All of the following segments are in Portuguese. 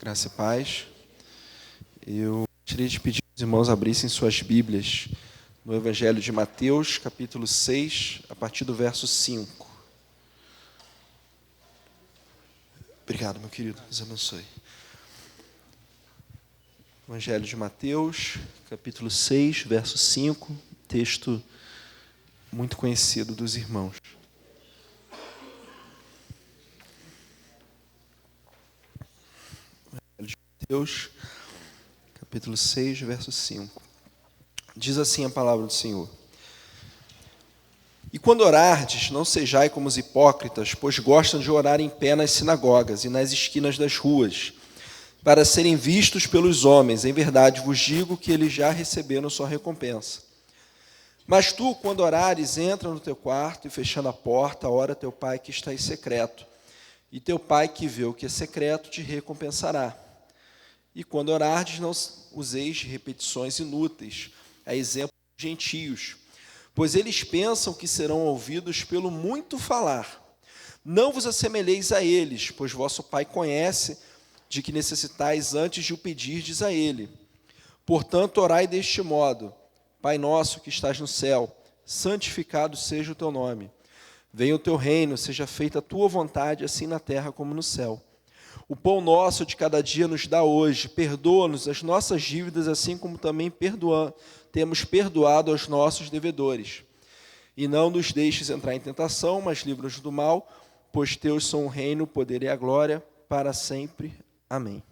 Graça e paz. Eu gostaria de pedir que os irmãos abrissem suas Bíblias no Evangelho de Mateus, capítulo 6, a partir do verso 5. Obrigado, meu querido. Deus abençoe. Evangelho de Mateus, capítulo 6, verso 5, texto muito conhecido dos irmãos. Evangelho de Mateus, capítulo 6, verso 5. Diz assim a palavra do Senhor: E quando orardes, não sejai como os hipócritas, pois gostam de orar em pé nas sinagogas e nas esquinas das ruas, para serem vistos pelos homens. Em verdade vos digo que eles já receberam sua recompensa. Mas tu, quando orares, entra no teu quarto e, fechando a porta, ora a teu pai que está em secreto. E teu pai que vê o que é secreto te recompensará. E quando orardes, não useis de repetições inúteis, a exemplo dos gentios, pois eles pensam que serão ouvidos pelo muito falar. Não vos assemelheis a eles, pois vosso Pai conhece de que necessitais antes de o pedirdes a Ele. Portanto, orai deste modo: Pai nosso que estás no céu, santificado seja o teu nome. Venha o teu reino, seja feita a tua vontade, assim na terra como no céu. O pão nosso de cada dia nos dá hoje. Perdoa-nos as nossas dívidas, assim como também temos perdoado aos nossos devedores. E não nos deixes entrar em tentação, mas livra-nos do mal, pois teus são o reino, o poder e a glória, para sempre. Amém.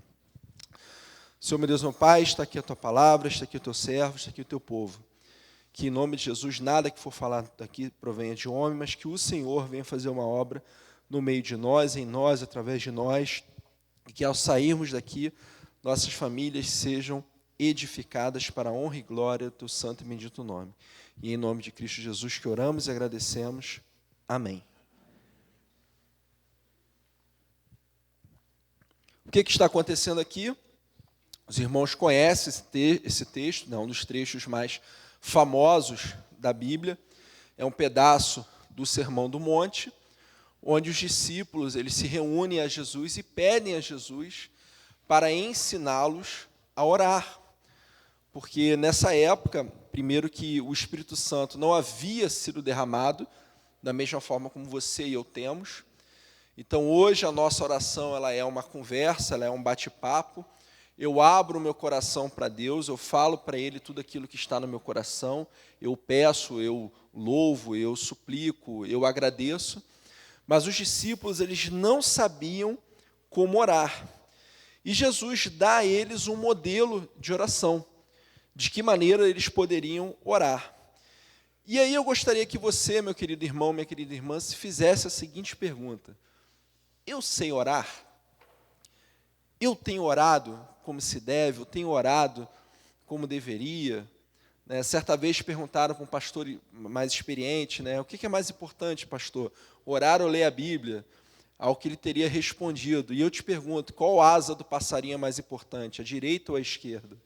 Senhor, meu Deus, meu Pai, está aqui a tua palavra, está aqui o teu servo, está aqui o teu povo. Que em nome de Jesus, nada que for falado daqui provenha de homem, mas que o Senhor venha fazer uma obra no meio de nós, em nós, através de nós, e que ao sairmos daqui, nossas famílias sejam edificadas para a honra e glória do teu santo e bendito nome. E em nome de Cristo Jesus que oramos e agradecemos. Amém. O que está acontecendo aqui? Os irmãos conhecem esse texto, um dos trechos mais famosos da Bíblia. É um pedaço do Sermão do Monte, onde os discípulos eles se reúnem a Jesus e pedem a Jesus para ensiná-los a orar. Porque nessa época, primeiro que o Espírito Santo não havia sido derramado, da mesma forma como você e eu temos. Então, hoje, a nossa oração ela é uma conversa, ela é um bate-papo. Eu abro o meu coração para Deus, eu falo para Ele tudo aquilo que está no meu coração. Eu peço, eu louvo, eu suplico, eu agradeço. Mas os discípulos, eles não sabiam como orar. E Jesus dá a eles um modelo de oração, de que maneira eles poderiam orar. E aí eu gostaria que você, meu querido irmão, minha querida irmã, se fizesse a seguinte pergunta: eu sei orar? Eu tenho orado como se deve? Eu tenho orado como deveria? Certa vez perguntaram para um pastor mais experiente, o que é mais importante, pastor? Orar ou ler a Bíblia? Ao que ele teria respondido. E eu te pergunto, qual asa do passarinho é mais importante, a direita ou a esquerda?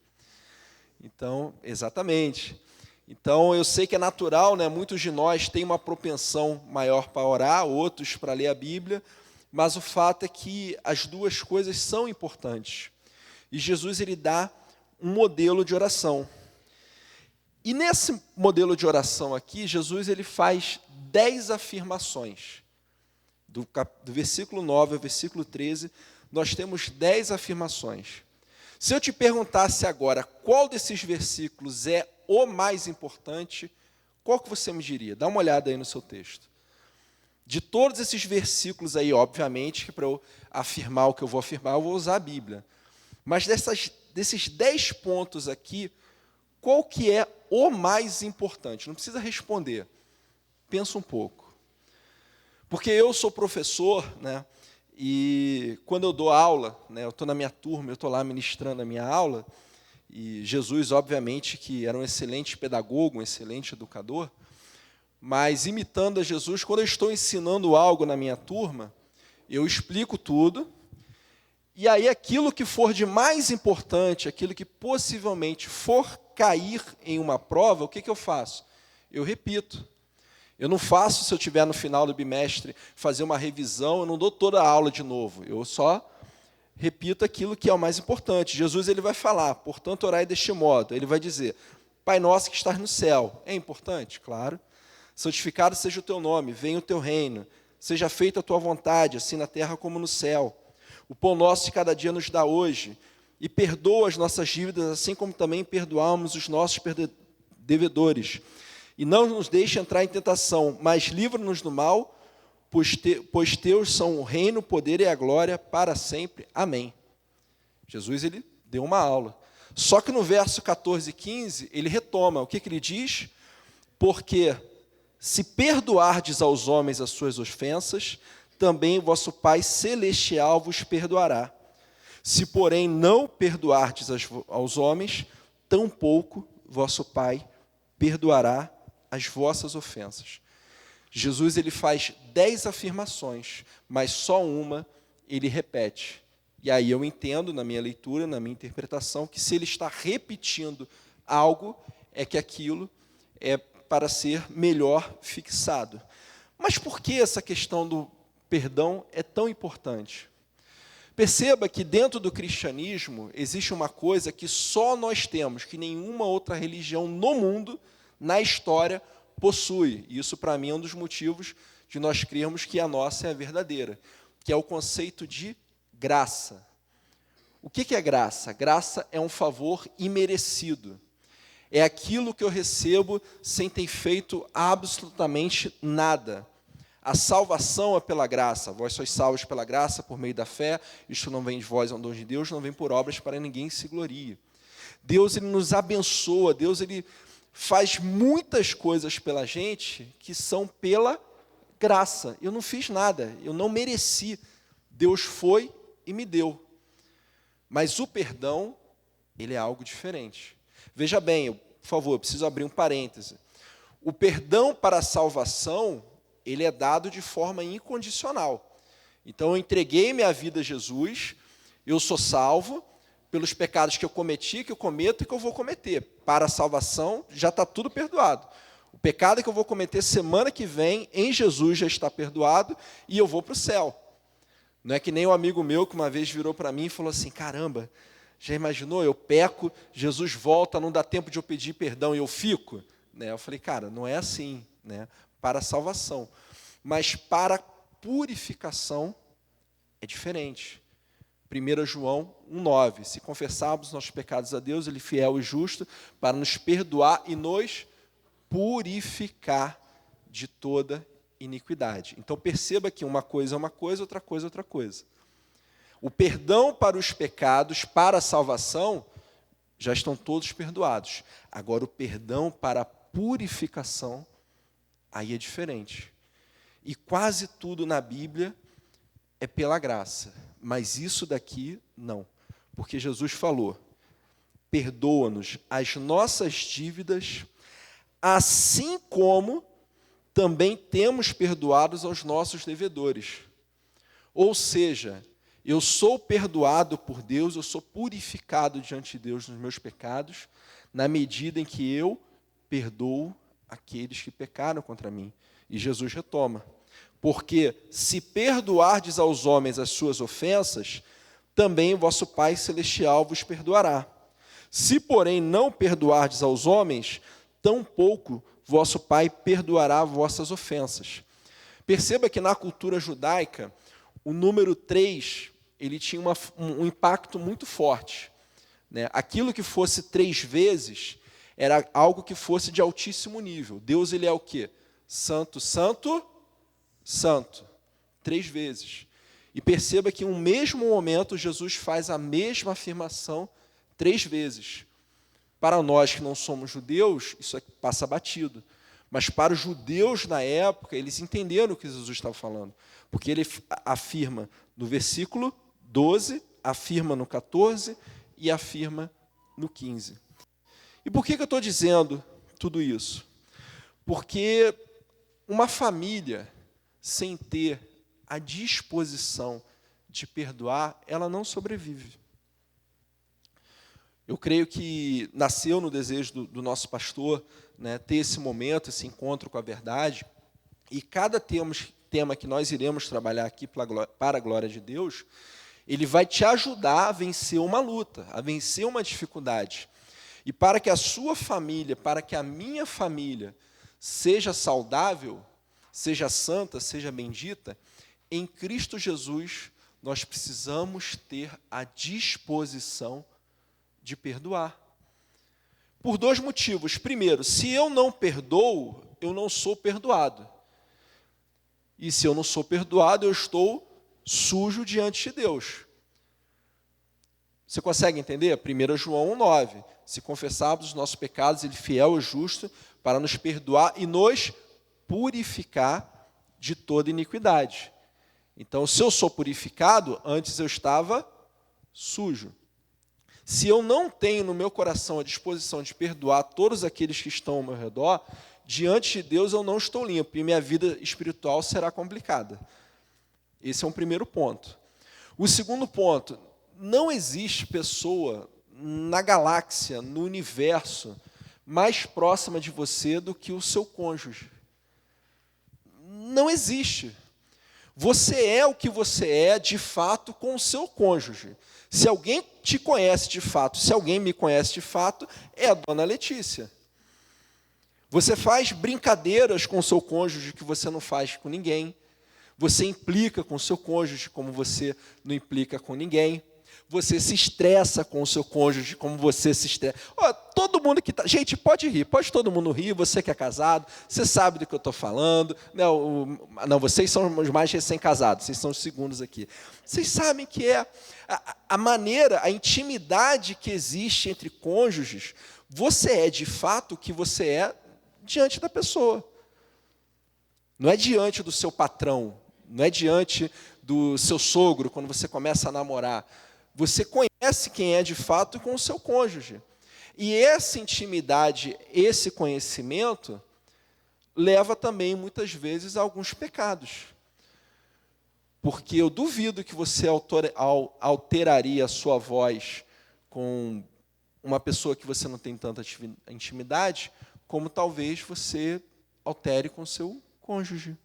Então, exatamente. Então, eu sei que é natural, muitos de nós têm uma propensão maior para orar, outros para ler a Bíblia, mas o fato é que as duas coisas são importantes. E Jesus ele dá um modelo de oração. E nesse modelo de oração aqui, Jesus ele faz 10 afirmações. Do versículo 9 ao versículo 13, nós temos 10 afirmações. Se eu te perguntasse agora qual desses versículos é o mais importante, qual que você me diria? Dá uma olhada aí no seu texto. De todos esses versículos aí, obviamente, que para eu afirmar o que eu vou afirmar, eu vou usar a Bíblia. Mas desses 10 pontos aqui, qual que é o mais importante? Não precisa responder. Pensa um pouco. Porque eu sou professor, e quando eu dou aula, eu estou na minha turma, eu estou lá ministrando a minha aula, e Jesus, obviamente, que era um excelente pedagogo, um excelente educador, mas imitando a Jesus, quando eu estou ensinando algo na minha turma, eu explico tudo, e aí aquilo que for de mais importante, aquilo que possivelmente for cair em uma prova, o que eu faço? Eu repito. Eu não faço, se eu tiver no final do bimestre, fazer uma revisão, eu não dou toda a aula de novo, eu só repito aquilo que é o mais importante. Jesus ele vai falar, portanto, orai deste modo. Ele vai dizer, Pai nosso que estás no céu. É importante? Claro. Santificado seja o teu nome, venha o teu reino. Seja feita a tua vontade, assim na terra como no céu. O pão nosso de cada dia nos dá hoje. E perdoa as nossas dívidas, assim como também perdoamos os nossos devedores. E não nos deixe entrar em tentação, mas livra-nos do mal, pois teus são o reino, o poder e a glória para sempre. Amém. Jesus ele deu uma aula. Só que no verso 14 e 15, ele retoma. O que ele diz? Porque se perdoardes aos homens as suas ofensas, também vosso Pai Celestial vos perdoará. Se, porém, não perdoardes aos homens, tampouco vosso Pai perdoará as vossas ofensas. Jesus ele faz 10 afirmações, mas só uma ele repete. E aí eu entendo, na minha leitura, na minha interpretação, que se ele está repetindo algo, é que aquilo é para ser melhor fixado. Mas por que essa questão do perdão é tão importante? Perceba que dentro do cristianismo existe uma coisa que só nós temos, que nenhuma outra religião no mundo, na história, possui. E isso, para mim, é um dos motivos de nós crermos que a nossa é a verdadeira, que é o conceito de graça. O que é graça? Graça é um favor imerecido. É aquilo que eu recebo sem ter feito absolutamente nada. A salvação é pela graça. Vós sois salvos pela graça, por meio da fé. Isto não vem de vós, é um dom de Deus, não vem por obras para ninguém se glorie. Deus ele nos abençoa, Deus ele faz muitas coisas pela gente que são pela graça. Eu não fiz nada, eu não mereci. Deus foi e me deu. Mas o perdão, ele é algo diferente. Veja bem, por favor, eu preciso abrir um parêntese. O perdão para a salvação, ele é dado de forma incondicional. Então, eu entreguei minha vida a Jesus, eu sou salvo pelos pecados que eu cometi, que eu cometo e que eu vou cometer. Para a salvação, já está tudo perdoado. O pecado que eu vou cometer semana que vem, em Jesus, já está perdoado e eu vou para o céu. Não é que nem um amigo meu que uma vez virou para mim e falou assim, caramba, já imaginou, eu peco, Jesus volta, não dá tempo de eu pedir perdão e eu fico? Eu falei, cara, não é assim, para a salvação. Mas para a purificação é diferente. 1 João 1,9, se confessarmos nossos pecados a Deus, Ele é fiel e justo para nos perdoar e nos purificar de toda iniquidade. Então perceba que uma coisa é uma coisa, outra coisa é outra coisa. O perdão para os pecados, para a salvação, já estão todos perdoados. Agora o perdão para a purificação, aí é diferente. E quase tudo na Bíblia é pela graça. Mas isso daqui, não. Porque Jesus falou, perdoa-nos as nossas dívidas, assim como também temos perdoados aos nossos devedores. Ou seja, eu sou perdoado por Deus, eu sou purificado diante de Deus nos meus pecados, na medida em que eu perdoo aqueles que pecaram contra mim. E Jesus retoma. Porque se perdoardes aos homens as suas ofensas, também o vosso Pai Celestial vos perdoará. Se, porém, não perdoardes aos homens, tampouco vosso Pai perdoará vossas ofensas. Perceba que na cultura judaica, o número 3, ele tinha um impacto muito forte. Aquilo que fosse 3 vezes, era algo que fosse de altíssimo nível. Deus ele é o quê? Santo, santo, santo. 3 vezes. E perceba que em um mesmo momento, Jesus faz a mesma afirmação 3 vezes. Para nós que não somos judeus, isso passa batido. Mas para os judeus na época, eles entenderam o que Jesus estava falando. Porque ele afirma no versículo 12, afirma no 14 e afirma no 15. E por que eu estou dizendo tudo isso? Porque uma família sem ter a disposição de perdoar, ela não sobrevive. Eu creio que nasceu no desejo do nosso pastor, ter esse momento, esse encontro com a verdade, e cada tema que nós iremos trabalhar aqui para a glória de Deus, Ele vai te ajudar a vencer uma luta, a vencer uma dificuldade. E para que a sua família, para que a minha família seja saudável, seja santa, seja bendita, em Cristo Jesus nós precisamos ter a disposição de perdoar. Por dois motivos. Primeiro, se eu não perdoo, eu não sou perdoado. E se eu não sou perdoado, eu estou sujo diante de Deus. Você consegue entender? 1 João 1,9. Se confessarmos os nossos pecados, Ele é fiel e justo para nos perdoar e nos purificar de toda iniquidade. Então, se eu sou purificado, antes eu estava sujo. Se eu não tenho no meu coração a disposição de perdoar todos aqueles que estão ao meu redor, diante de Deus eu não estou limpo e minha vida espiritual será complicada. Esse é um primeiro ponto. O segundo ponto, não existe pessoa na galáxia, no universo, mais próxima de você do que o seu cônjuge. Não existe. Você é o que você é, de fato, com o seu cônjuge. Se alguém te conhece de fato, se alguém me conhece de fato, é a dona Letícia. Você faz brincadeiras com o seu cônjuge que você não faz com ninguém. Você implica com o seu cônjuge como você não implica com ninguém. Você se estressa com o seu cônjuge como você se estressa. Todo mundo que está... Gente, pode rir, pode todo mundo rir, você que é casado, você sabe do que eu estou falando. Não, vocês são os mais recém-casados, vocês são os segundos aqui. Vocês sabem que é a maneira, a intimidade que existe entre cônjuges, você é de fato o que você é diante da pessoa. Não é diante do seu patrão, não é diante do seu sogro, quando você começa a namorar. Você conhece quem é de fato com o seu cônjuge. E essa intimidade, esse conhecimento, leva também, muitas vezes, a alguns pecados. Porque eu duvido que você alteraria a sua voz com uma pessoa que você não tem tanta intimidade, como talvez você altere com o seu cônjuge.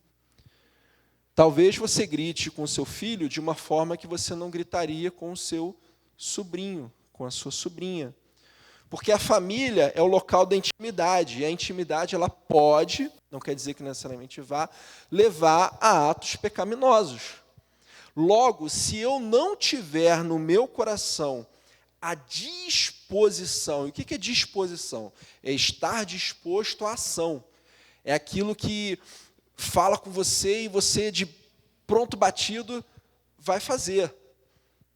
Talvez você grite com o seu filho de uma forma que você não gritaria com o seu sobrinho, com a sua sobrinha. Porque a família é o local da intimidade, e a intimidade ela pode, não quer dizer que necessariamente vá, levar a atos pecaminosos. Logo, se eu não tiver no meu coração a disposição, e o que é disposição? É estar disposto à ação. É aquilo que fala com você e você, de pronto batido, vai fazer.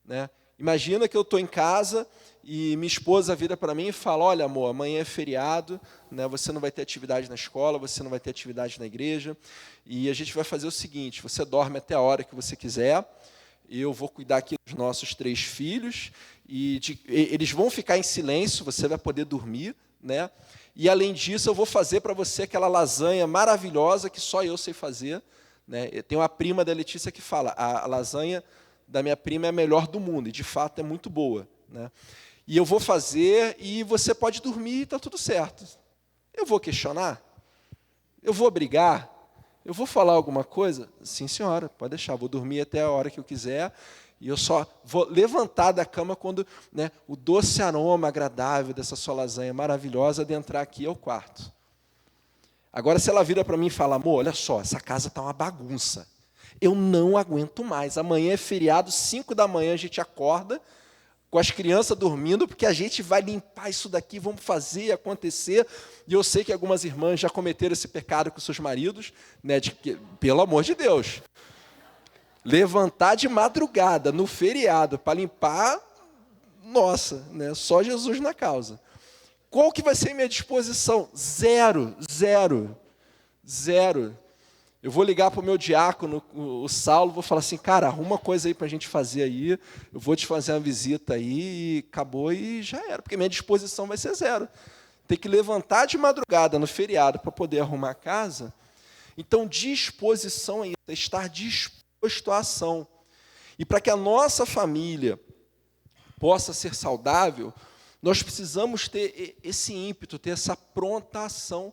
Né? Imagina que eu estou em casa e minha esposa vira para mim e fala, olha, amor, amanhã é feriado, né? Você não vai ter atividade na escola, você não vai ter atividade na igreja, e a gente vai fazer o seguinte, você dorme até a hora que você quiser, eu vou cuidar aqui dos nossos 3 filhos, e eles vão ficar em silêncio, você vai poder dormir, né? E, além disso, eu vou fazer para você aquela lasanha maravilhosa que só eu sei fazer. Né? Tem uma prima da Letícia que fala, a lasanha da minha prima é a melhor do mundo, e, de fato, é muito boa. Né? E eu vou fazer, e você pode dormir e está tudo certo. Eu vou questionar? Eu vou brigar? Eu vou falar alguma coisa? Sim, senhora, pode deixar, vou dormir até a hora que eu quiser, e eu só vou levantar da cama quando, né, o doce aroma agradável dessa sua lasanha maravilhosa adentrar aqui ao quarto. Agora, se ela vira para mim e fala, amor, olha só, essa casa está uma bagunça. Eu não aguento mais. Amanhã é feriado, 5 da manhã a gente acorda, com as crianças dormindo, porque a gente vai limpar isso daqui, vamos fazer acontecer. E eu sei que algumas irmãs já cometeram esse pecado com seus maridos, né, pelo amor de Deus. Levantar de madrugada, no feriado, para limpar, nossa, né? Só Jesus na causa. Qual que vai ser a minha disposição? Zero. Eu vou ligar para o meu diácono, o Saulo, vou falar assim, cara, arruma coisa aí para a gente fazer aí, eu vou te fazer uma visita aí, e acabou e já era, porque minha disposição vai ser zero. Tem que levantar de madrugada no feriado para poder arrumar a casa. Então, disposição é isso, é estar disposto à ação. E para que a nossa família possa ser saudável, nós precisamos ter esse ímpeto, ter essa pronta ação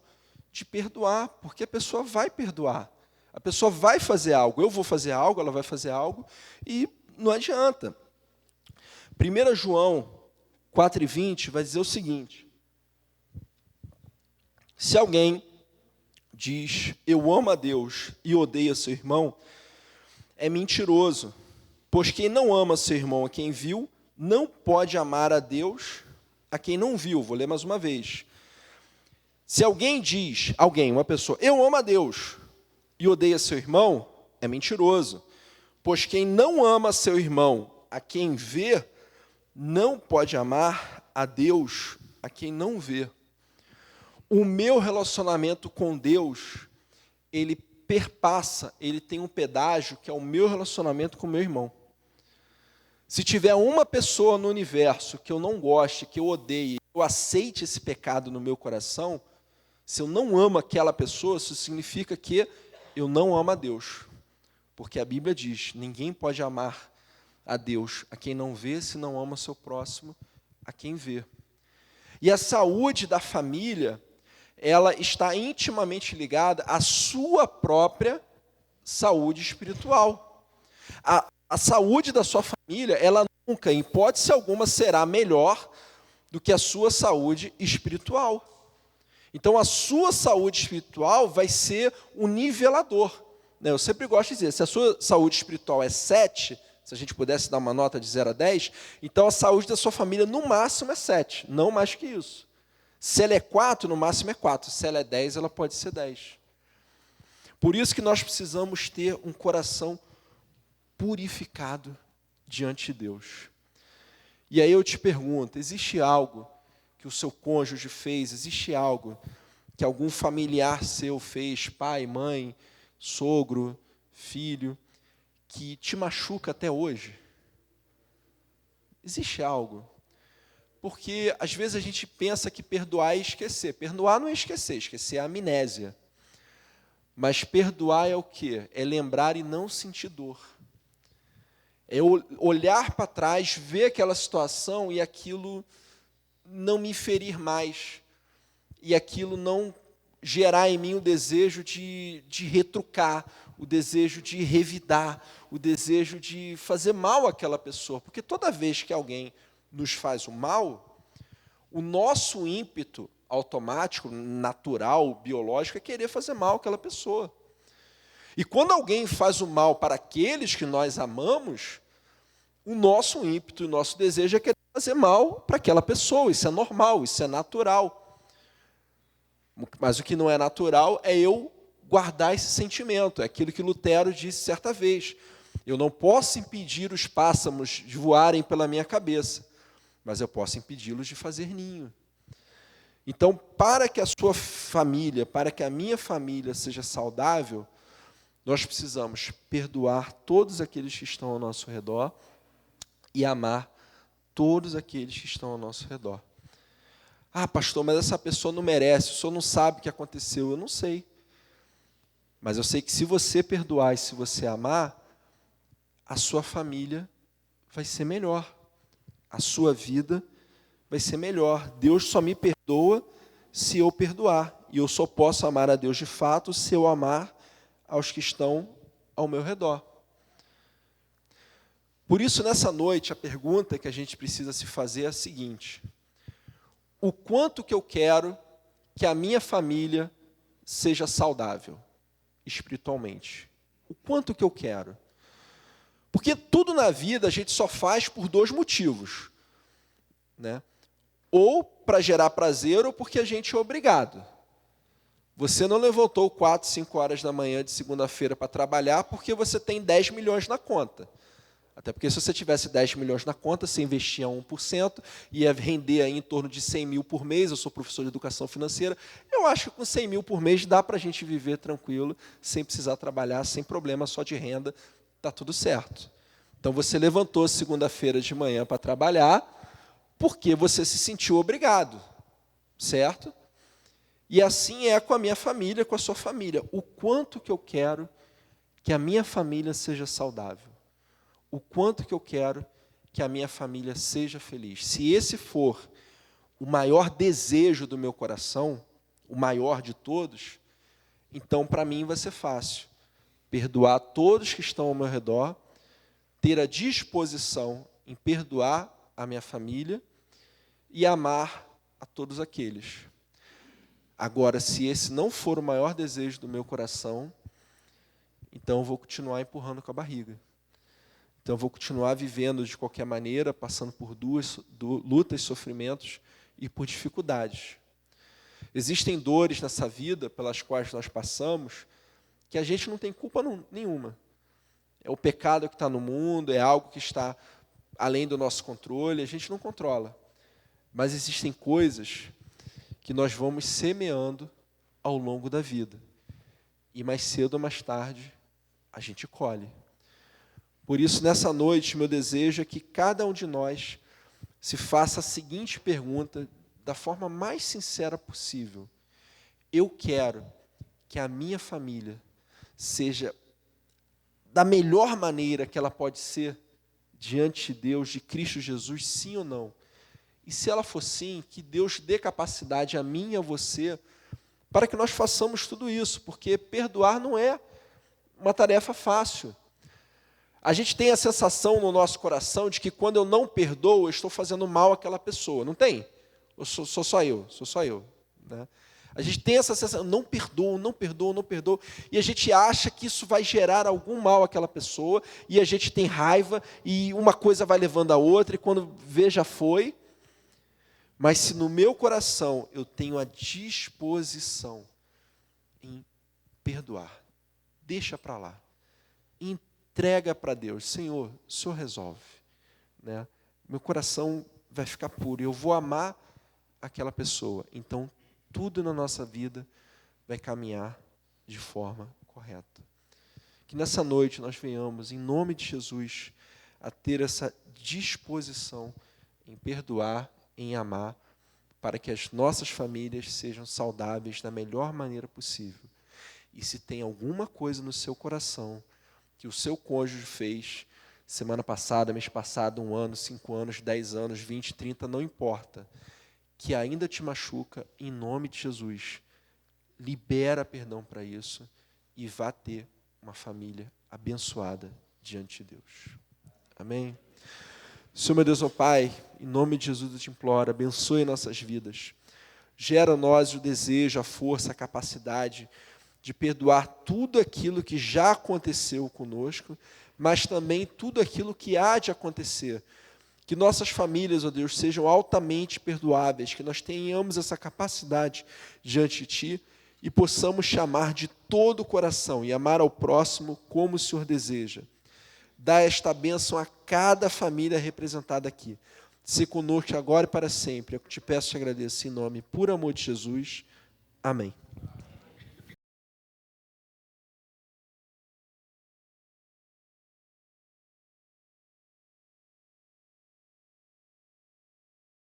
de perdoar, porque a pessoa vai perdoar. A pessoa vai fazer algo, eu vou fazer algo, ela vai fazer algo, e não adianta. 1 João 4,20 vai dizer o seguinte: se alguém diz, eu amo a Deus e odeia seu irmão, é mentiroso, pois quem não ama seu irmão a quem viu, não pode amar a Deus a quem não viu. Vou ler mais uma vez. Se alguém diz, uma pessoa, eu amo a Deus e odeia seu irmão, é mentiroso, pois quem não ama seu irmão a quem vê, não pode amar a Deus a quem não vê. O meu relacionamento com Deus, ele perpassa, ele tem um pedágio que é o meu relacionamento com o meu irmão. Se tiver uma pessoa no universo que eu não goste, que eu odeie, eu aceite esse pecado no meu coração, se eu não amo aquela pessoa, isso significa que eu não amo a Deus. Porque a Bíblia diz, ninguém pode amar a Deus a quem não vê, se não ama seu próximo a quem vê. E a saúde da família, ela está intimamente ligada à sua própria saúde espiritual. A saúde da sua família, ela nunca, em hipótese alguma, será melhor do que a sua saúde espiritual. Então, a sua saúde espiritual vai ser um nivelador. Eu sempre gosto de dizer, se a sua saúde espiritual é 7, se a gente pudesse dar uma nota de 0 a 10, então a saúde da sua família, no máximo, é 7, não mais que isso. Se ela é 4, no máximo é 4. Se ela é 10, ela pode ser 10. Por isso que nós precisamos ter um coração purificado diante de Deus. E aí eu te pergunto, existe algo que o seu cônjuge fez, existe algo que algum familiar seu fez, pai, mãe, sogro, filho, que te machuca até hoje? Existe algo? Porque, às vezes, a gente pensa que perdoar é esquecer. Perdoar não é esquecer, esquecer é amnésia. Mas perdoar é o quê? É lembrar e não sentir dor. É olhar para trás, ver aquela situação e aquilo não me ferir mais. E aquilo não gerar em mim o desejo de retrucar, o desejo de revidar, o desejo de fazer mal àquela pessoa. Porque toda vez que alguém nos faz o mal, o nosso ímpeto automático, natural, biológico, é querer fazer mal àquela pessoa. E quando alguém faz o mal para aqueles que nós amamos, o nosso ímpeto, o nosso desejo é querer fazer mal para aquela pessoa. Isso é normal, isso é natural. Mas o que não é natural é eu guardar esse sentimento. É aquilo que Lutero disse certa vez. Eu não posso impedir os pássaros de voarem pela minha cabeça, mas eu posso impedi-los de fazer ninho. Então, para que a sua família, para que a minha família seja saudável, nós precisamos perdoar todos aqueles que estão ao nosso redor e amar todos aqueles que estão ao nosso redor. Ah, pastor, mas essa pessoa não merece, o senhor não sabe o que aconteceu. Eu não sei. Mas eu sei que se você perdoar e se você amar, a sua família vai ser melhor. A sua vida vai ser melhor. Deus só me perdoa se eu perdoar. E eu só posso amar a Deus de fato se eu amar aos que estão ao meu redor. Por isso, nessa noite, a pergunta que a gente precisa se fazer é a seguinte: o quanto que eu quero que a minha família seja saudável espiritualmente? O quanto que eu quero? Porque tudo na vida a gente só faz por 2 motivos, né? Ou para gerar prazer ou porque a gente é obrigado. Você não levantou 4, 5 horas da manhã de segunda-feira para trabalhar porque você tem 10 milhões na conta. Até porque se você tivesse 10 milhões na conta, você investia 1%, ia render aí em torno de 100 mil por mês. Eu sou professor de educação financeira. Eu acho que com 100 mil por mês dá para a gente viver tranquilo, sem precisar trabalhar, sem problema, só de renda, está tudo certo. Então você levantou segunda-feira de manhã para trabalhar porque você se sentiu obrigado, certo? E assim é com a minha família, com a sua família. O quanto que eu quero que a minha família seja saudável? O quanto que eu quero que a minha família seja feliz? Se esse for o maior desejo do meu coração, o maior de todos, então para mim vai ser fácil perdoar todos que estão ao meu redor, ter a disposição em perdoar a minha família e amar a todos aqueles. Agora, se esse não for o maior desejo do meu coração, então eu vou continuar empurrando com a barriga. Então eu vou continuar vivendo de qualquer maneira, passando por lutas, sofrimentos e por dificuldades. Existem dores nessa vida pelas quais nós passamos que a gente não tem culpa nenhuma. É o pecado que está no mundo, é algo que está além do nosso controle, a gente não controla. Mas existem coisas que nós vamos semeando ao longo da vida. E mais cedo ou mais tarde, a gente colhe. Por isso, nessa noite, meu desejo é que cada um de nós se faça a seguinte pergunta da forma mais sincera possível. Eu quero que a minha família seja da melhor maneira que ela pode ser diante de Deus, de Cristo Jesus, sim ou não? E se ela for sim, que Deus dê capacidade a mim e a você para que nós façamos tudo isso, porque perdoar não é uma tarefa fácil. A gente tem a sensação no nosso coração de que quando eu não perdoo, eu estou fazendo mal àquela pessoa. Não tem? Ou sou só eu. Né? A gente tem essa sensação, não perdoo. E a gente acha que isso vai gerar algum mal àquela pessoa, e a gente tem raiva, e uma coisa vai levando a outra, e quando vê, já foi. Mas se no meu coração eu tenho a disposição em perdoar, deixa para lá, entrega para Deus, Senhor, o Senhor resolve. Né? Meu coração vai ficar puro, eu vou amar aquela pessoa. Então, tudo na nossa vida vai caminhar de forma correta. Que nessa noite nós venhamos, em nome de Jesus, a ter essa disposição em perdoar, em amar, para que as nossas famílias sejam saudáveis da melhor maneira possível. E se tem alguma coisa no seu coração que o seu cônjuge fez semana passada, mês passado, 1 ano, 5 anos, 10 anos, 20, 30, não importa, que ainda te machuca, em nome de Jesus, libera perdão para isso e vá ter uma família abençoada diante de Deus. Amém? Senhor, meu Deus, ó Pai, em nome de Jesus eu te imploro, abençoe nossas vidas. Gera em nós o desejo, a força, a capacidade de perdoar tudo aquilo que já aconteceu conosco, mas também tudo aquilo que há de acontecer. Que nossas famílias, ó Deus, sejam altamente perdoáveis, que nós tenhamos essa capacidade diante de Ti e possamos chamar de todo o coração e amar ao próximo como o Senhor deseja. Dá esta bênção a cada família representada aqui. Se conosco agora e para sempre. Eu te peço e te agradeço em nome, por amor de Jesus. Amém.